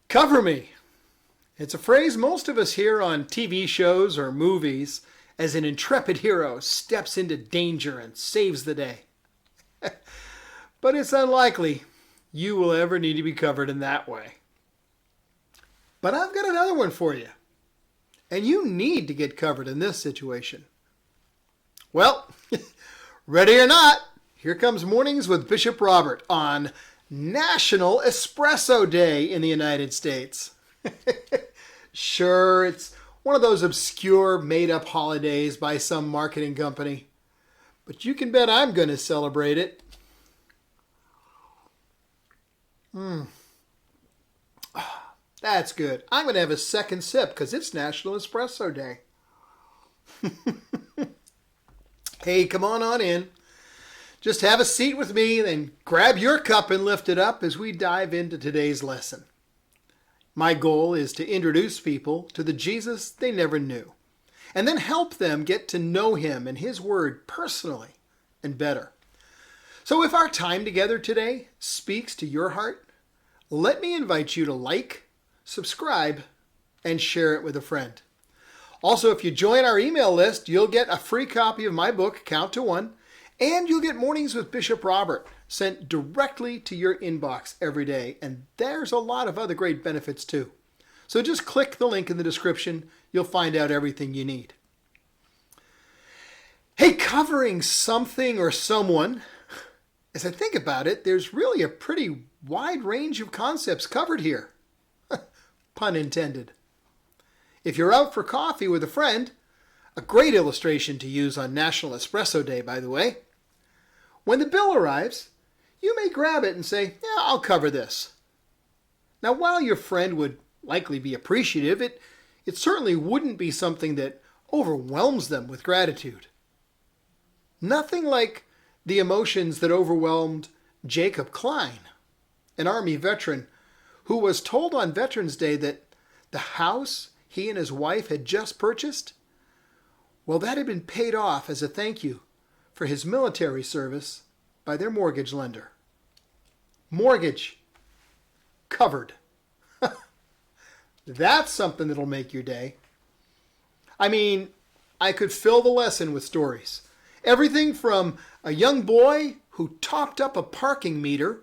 Cover me. It's a phrase most of us hear on TV shows or movies as an intrepid hero steps into danger and saves the day. But it's unlikely you will ever need to be covered in that way. But I've got another one for you. And you need to get covered in this situation. Well, ready or not, here comes Mornings with Bishop Robert on National Espresso Day in the United States. Sure, it's one of those obscure made-up holidays by some marketing company. But you can bet I'm going to celebrate it. That's good. I'm going to have a second sip because it's National Espresso Day. Hey, come on in. Just have a seat with me, then grab your cup and lift it up as we dive into today's lesson. My goal is to introduce people to the Jesus they never knew, and then help them get to know him and his word personally and better. So if our time together today speaks to your heart, let me invite you to like, subscribe, and share it with a friend. Also, if you join our email list, you'll get a free copy of my book, Count to One, and you'll get Mornings with Bishop Robert sent directly to your inbox every day. And there's a lot of other great benefits too. So just click the link in the description. You'll find out everything you need. Hey, covering something or someone, as I think about it, there's really a pretty wide range of concepts covered here. Pun intended. If you're out for coffee with a friend, a great illustration to use on National Espresso Day, by the way, when the bill arrives, you may grab it and say, yeah, I'll cover this. Now, while your friend would likely be appreciative, it certainly wouldn't be something that overwhelms them with gratitude. Nothing like the emotions that overwhelmed Jacob Klein, an Army veteran who was told on Veterans Day that the house he and his wife had just purchased, well, that had been paid off as a thank you for his military service by their mortgage lender. Mortgage covered. That's something that'll make your day. I mean, I could fill the lesson with stories. Everything from a young boy who topped up a parking meter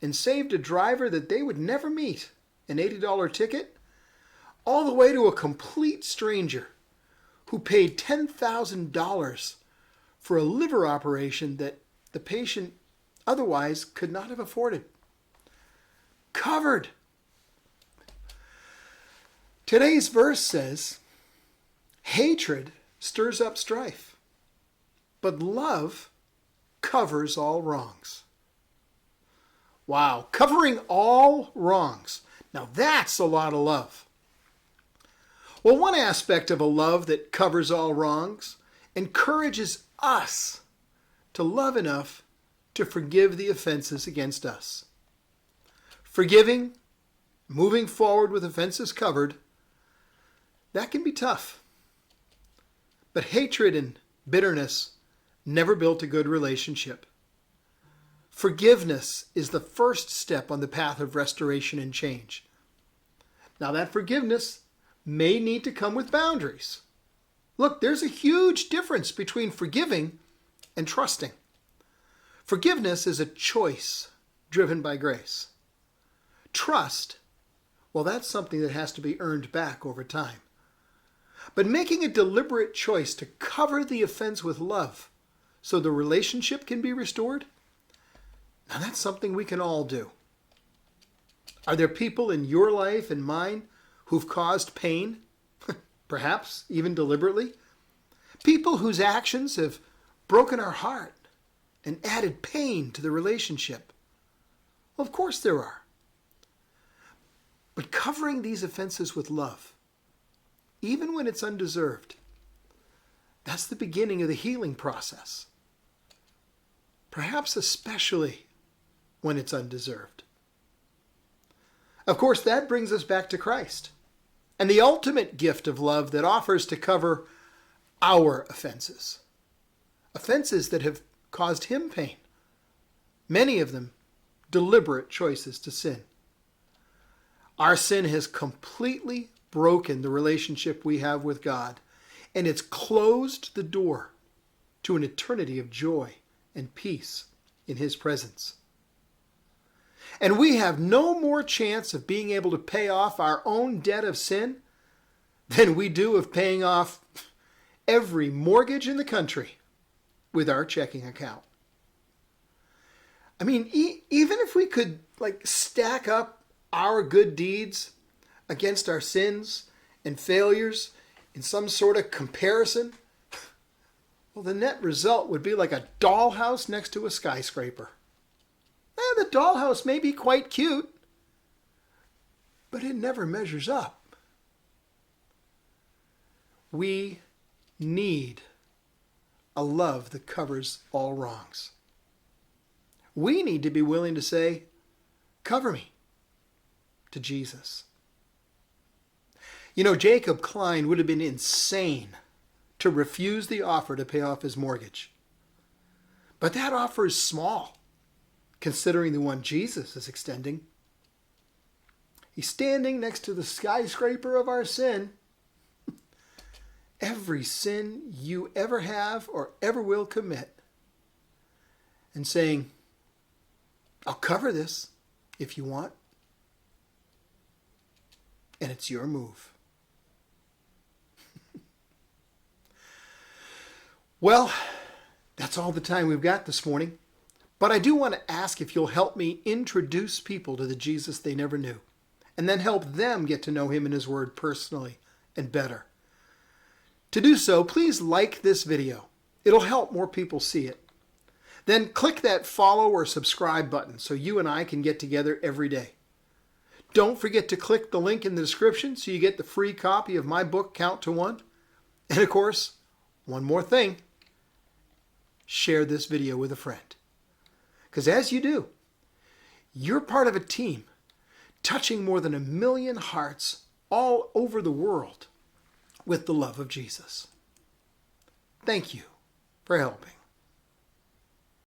and saved a driver that they would never meet an $80 ticket, all the way to a complete stranger who paid $10,000 for a liver operation that the patient otherwise could not have afforded. Covered. Today's verse says, hatred stirs up strife, but love covers all wrongs. Wow, covering all wrongs. Now that's a lot of love. Well, one aspect of a love that covers all wrongs encourages us to love enough to forgive the offenses against us. Forgiving, moving forward with offenses covered, that can be tough. But hatred and bitterness never built a good relationship. Forgiveness is the first step on the path of restoration and change. Now that forgiveness may need to come with boundaries. Look, there's a huge difference between forgiving and trusting. Forgiveness is a choice driven by grace. Trust, well, that's something that has to be earned back over time. But making a deliberate choice to cover the offense with love so the relationship can be restored, now that's something we can all do. Are there people in your life and mine who've caused pain, perhaps even deliberately? People whose actions have broken our heart and added pain to the relationship? Well, of course there are. But covering these offenses with love, even when it's undeserved, that's the beginning of the healing process. Perhaps especially when it's undeserved. Of course, that brings us back to Christ and the ultimate gift of love that offers to cover our offenses. Offenses that have caused him pain. Many of them deliberate choices to sin. Our sin has completely broken the relationship we have with God, and it's closed the door to an eternity of joy and peace in His presence. And we have no more chance of being able to pay off our own debt of sin than we do of paying off every mortgage in the country with our checking account. I mean, even if we could stack up our good deeds against our sins and failures in some sort of comparison, well, the net result would be like a dollhouse next to a skyscraper. The dollhouse may be quite cute, but it never measures up. We need a love that covers all wrongs. We need to be willing to say, cover me, to Jesus. You know, Jacob Klein would have been insane to refuse the offer to pay off his mortgage. But that offer is small, considering the one Jesus is extending. He's standing next to the skyscraper of our sin. Every sin you ever have or ever will commit. And saying, I'll cover this if you want. And it's your move. Well, that's all the time we've got this morning. But I do want to ask if you'll help me introduce people to the Jesus they never knew, and then help them get to know Him and His Word personally and better. To do so, please like this video. It'll help more people see it. Then click that follow or subscribe button so you and I can get together every day. Don't forget to click the link in the description so you get the free copy of my book, Count to One. And of course, one more thing. Share this video with a friend. Because as you do, you're part of a team touching more than 1 million hearts all over the world with the love of Jesus. Thank you for helping.